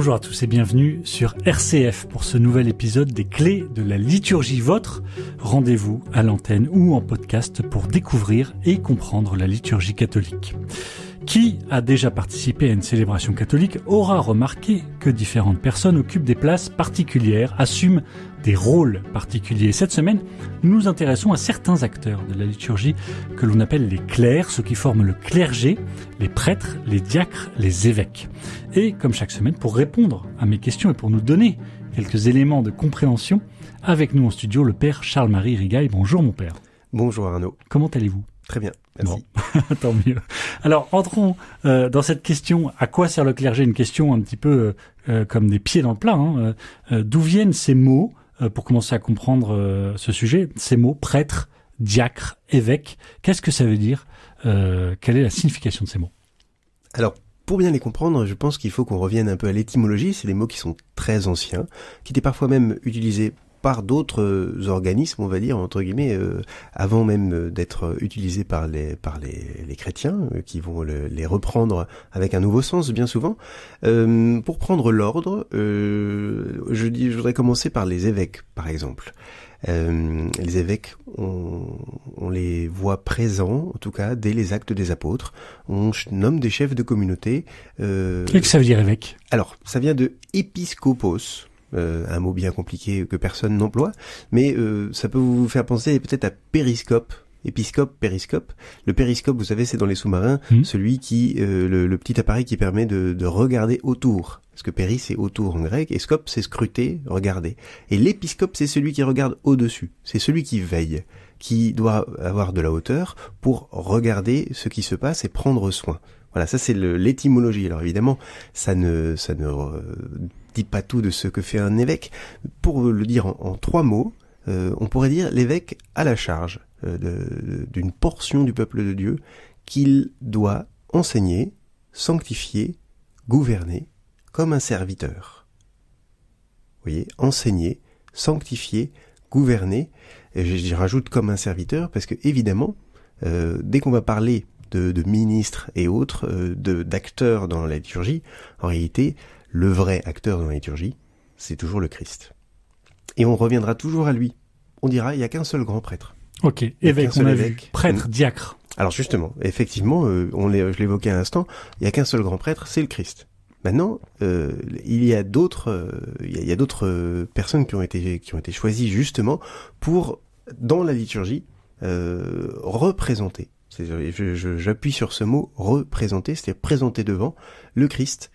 Bonjour à tous et bienvenue sur RCF pour ce nouvel épisode des Clés de la liturgie. Votre rendez-vous à l'antenne ou en podcast pour découvrir et comprendre la liturgie catholique. Qui a déjà participé à une célébration catholique aura remarqué que différentes personnes occupent des places particulières, assument des rôles particuliers. Cette semaine, nous nous intéressons à certains acteurs de la liturgie que l'on appelle les clercs, ceux qui forment le clergé, les prêtres, les diacres, les évêques. Et comme chaque semaine, pour répondre à mes questions et pour nous donner quelques éléments de compréhension, avec nous en studio le père Charles-Marie Rigaille. Bonjour mon père. Bonjour Arnaud. Comment allez-vous ? Très bien, merci. Bon, tant mieux. Alors, entrons dans cette question. À quoi sert le clergé ? Une question un petit peu comme des pieds dans le plat. D'où viennent ces mots, pour commencer à comprendre ce sujet, ces mots prêtre, diacre, évêque. Qu'est-ce que ça veut dire ? Quelle est la signification de ces mots ? Alors, pour bien les comprendre, je pense qu'il faut qu'on revienne un peu à l'étymologie. C'est des mots qui sont très anciens, qui étaient parfois même utilisés par d'autres organismes, on va dire, entre guillemets, avant même d'être utilisés par les chrétiens, qui vont les reprendre avec un nouveau sens, bien souvent. Pour prendre l'ordre, je voudrais commencer par les évêques, par exemple. Les évêques, on les voit présents, en tout cas, dès les actes des apôtres. On nomme des chefs de communauté. Qu'est-ce que ça veut dire, évêque ? Alors, ça vient de épiscopos. Un mot bien compliqué que personne n'emploie, mais ça peut vous faire penser peut-être à périscope, épiscope, périscope. Le périscope, vous savez, c'est dans les sous-marins, celui qui, le petit appareil qui permet de regarder autour. Parce que péri, c'est autour en grec, et scope, c'est scruter, regarder. Et l'épiscope, c'est celui qui regarde au-dessus. C'est celui qui veille, qui doit avoir de la hauteur pour regarder ce qui se passe et prendre soin. Voilà, ça c'est l'étymologie. Alors évidemment, ça ne dit pas tout de ce que fait un évêque. Pour le dire en trois mots, on pourrait dire l'évêque a la charge d'une portion du peuple de Dieu qu'il doit enseigner, sanctifier, gouverner comme un serviteur. Vous voyez, enseigner, sanctifier, gouverner, et je rajoute comme un serviteur parce que évidemment, dès qu'on va parler de ministres et autres, d'acteurs dans la liturgie, en réalité, le vrai acteur dans la liturgie, c'est toujours le Christ. Et on reviendra toujours à lui. On dira, il n'y a qu'un seul grand prêtre. Ok, évêque, on a vu. Prêtre, diacre. Alors justement, effectivement, je l'évoquais à l'instant, il n'y a qu'un seul grand prêtre, c'est le Christ. Maintenant, il y a d'autres personnes qui ont été choisies justement pour, dans la liturgie, représenter. J'appuie sur ce mot représenter, c'est-à-dire présenter devant le Christ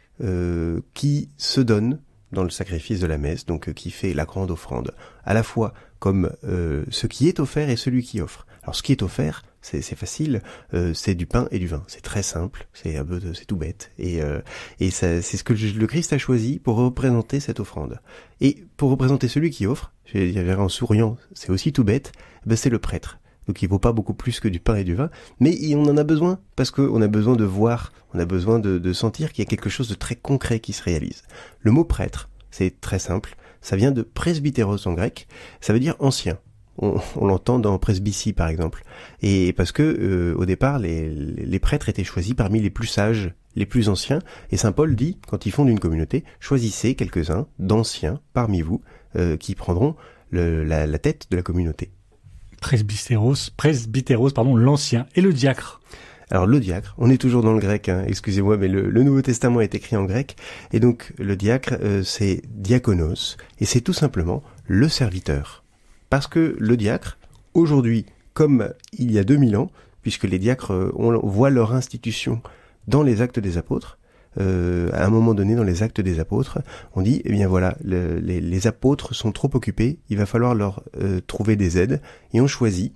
qui se donne dans le sacrifice de la messe, donc qui fait la grande offrande, à la fois comme ce qui est offert et celui qui offre. Alors ce qui est offert, c'est facile, c'est du pain et du vin, c'est très simple, c'est tout bête, et ça, c'est ce que le Christ a choisi pour représenter cette offrande. Et pour représenter celui qui offre, je vais dire en souriant, c'est aussi tout bête, c'est le prêtre. Donc il vaut pas beaucoup plus que du pain et du vin, mais on en a besoin, parce qu'on a besoin de voir, on a besoin de sentir qu'il y a quelque chose de très concret qui se réalise. Le mot prêtre, c'est très simple, ça vient de presbytéros en grec, ça veut dire ancien. On l'entend dans presbytie par exemple, et parce que au départ les prêtres étaient choisis parmi les plus sages, les plus anciens, et saint Paul dit, quand ils fondent une communauté, choisissez quelques-uns d'anciens parmi vous qui prendront la tête de la communauté. Presbytéros, l'ancien, et le diacre. Alors le diacre, on est toujours dans le grec, excusez-moi, mais le Nouveau Testament est écrit en grec, et donc le diacre, c'est diakonos, et c'est tout simplement le serviteur. Parce que le diacre, aujourd'hui, comme il y a 2000 ans, puisque les diacres, on voit leur institution dans les actes des apôtres, à un moment donné dans les actes des apôtres, on dit, eh bien voilà, les apôtres sont trop occupés, il va falloir leur trouver des aides, et on choisit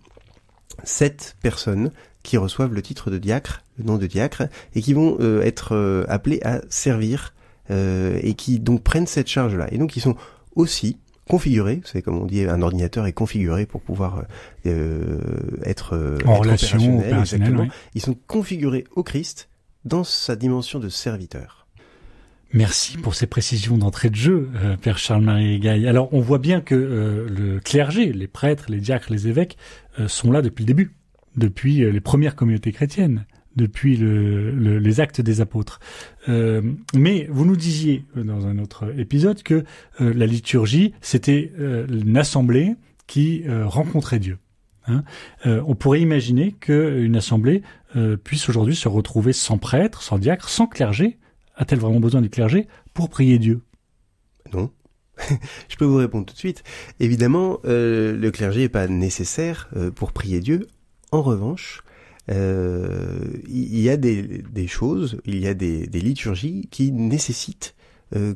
7 personnes qui reçoivent le titre de diacre, le nom de diacre, et qui vont être appelés à servir, et qui donc prennent cette charge-là. Et donc ils sont aussi configurés, vous savez comme on dit, un ordinateur est configuré pour pouvoir être en relation opérationnelle, oui. Ils sont configurés au Christ dans sa dimension de serviteur. Merci pour ces précisions d'entrée de jeu, Père Charles-Marie Rigaille. Alors, on voit bien que le clergé, les prêtres, les diacres, les évêques, sont là depuis le début, depuis les premières communautés chrétiennes. depuis les Actes des Apôtres. Mais vous nous disiez dans un autre épisode que la liturgie, c'était une assemblée qui rencontrait Dieu. On pourrait imaginer qu'une assemblée puisse aujourd'hui se retrouver sans prêtre, sans diacre, sans clergé. A-t-elle vraiment besoin du clergé pour prier Dieu ? Non. Je peux vous répondre tout de suite. Évidemment, le clergé n'est pas nécessaire pour prier Dieu. En revanche, il y a des choses, il y a des liturgies qui nécessitent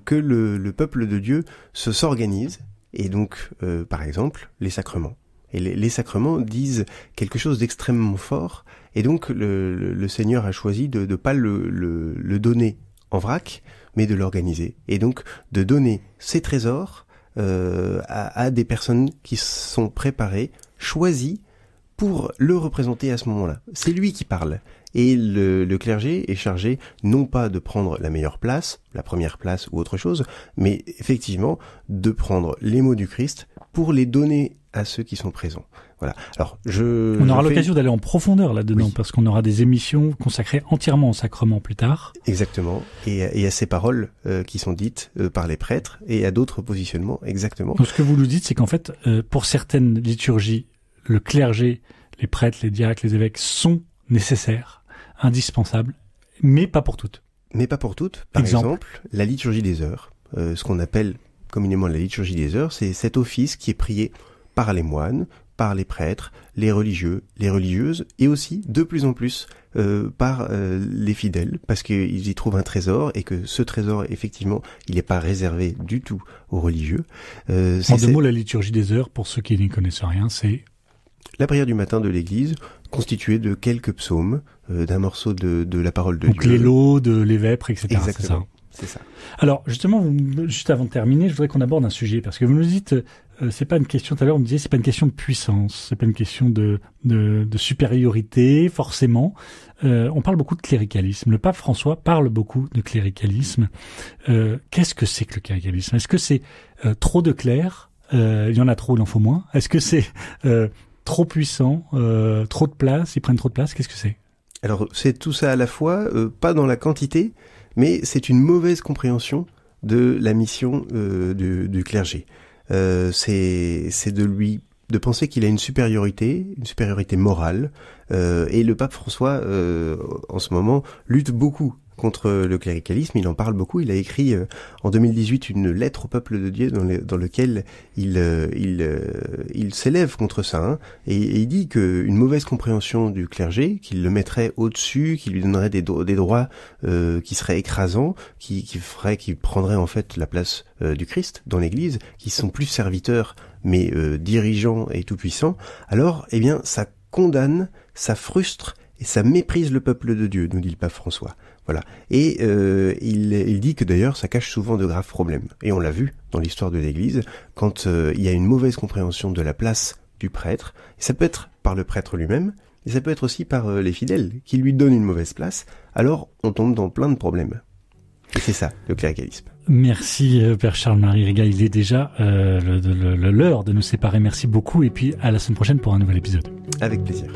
que le peuple de Dieu s'organise. Et donc, par exemple, les sacrements. Et les sacrements disent quelque chose d'extrêmement fort. Et donc, le Seigneur a choisi de ne pas le donner en vrac, mais de l'organiser. Et donc, de donner ces trésors à des personnes qui sont préparées, choisies, pour le représenter à ce moment-là. C'est lui qui parle. Et le clergé est chargé non pas de prendre la meilleure place, la première place ou autre chose, mais effectivement de prendre les mots du Christ pour les donner à ceux qui sont présents. Voilà. Alors, on aura l'occasion d'aller en profondeur là-dedans, oui. Parce qu'on aura des émissions consacrées entièrement au sacrement plus tard. Exactement. Et à ces paroles qui sont dites par les prêtres et à d'autres positionnements, exactement. Donc, ce que vous nous dites, c'est qu'en fait, pour certaines liturgies, le clergé, les prêtres, les diacres, les évêques sont nécessaires, indispensables, mais pas pour toutes. Mais pas pour toutes. Par exemple, la liturgie des heures, ce qu'on appelle communément la liturgie des heures, c'est cet office qui est prié par les moines, par les prêtres, les religieux, les religieuses, et aussi, de plus en plus, par les fidèles, parce qu'ils y trouvent un trésor, et que ce trésor, effectivement, il n'est pas réservé du tout aux religieux. En deux mots, la liturgie des heures, pour ceux qui n'y connaissent rien, c'est la prière du matin de l'Église, constituée de quelques psaumes, d'un morceau de la parole de Dieu. Donc les lots de l'évêque, etc. Exactement, c'est ça. Alors, justement, juste avant de terminer, je voudrais qu'on aborde un sujet, parce que vous nous dites, c'est pas une question, tout à l'heure on me disait, c'est pas une question de puissance, c'est pas une question de supériorité, forcément. On parle beaucoup de cléricalisme. Le pape François parle beaucoup de cléricalisme. Qu'est-ce que c'est que le cléricalisme ? Est-ce que c'est trop de clercs ? Il y en a trop, il en faut moins. Est-ce que c'est trop puissant, trop de place, ils prennent trop de place ? Qu'est-ce que c'est ? Alors, c'est tout ça à la fois, pas dans la quantité, mais c'est une mauvaise compréhension de la mission du clergé. C'est de penser qu'il a une supériorité morale, et le pape François, en ce moment, lutte beaucoup contre le cléricalisme. Il en parle beaucoup. Il a écrit en 2018 une lettre au peuple de Dieu dans lequel il s'élève contre ça, et il dit qu'une mauvaise compréhension du clergé, qu'il le mettrait au-dessus, qu'il lui donnerait des droits qui seraient écrasants, qui prendraient en fait la place du Christ dans l'Église, qui sont plus serviteurs mais dirigeants et tout-puissants. Alors, eh bien, ça condamne, ça frustre et ça méprise le peuple de Dieu, nous dit le pape François. Voilà. Et il dit que d'ailleurs ça cache souvent de graves problèmes. Et on l'a vu dans l'histoire de l'Église, quand il y a une mauvaise compréhension de la place du prêtre, et ça peut être par le prêtre lui-même, mais ça peut être aussi par les fidèles qui lui donnent une mauvaise place, alors on tombe dans plein de problèmes. Et c'est ça, le cléricalisme. Merci Père Charles-Marie Riga, il est déjà l'heure de nous séparer. Merci beaucoup et puis à la semaine prochaine pour un nouvel épisode. Avec plaisir.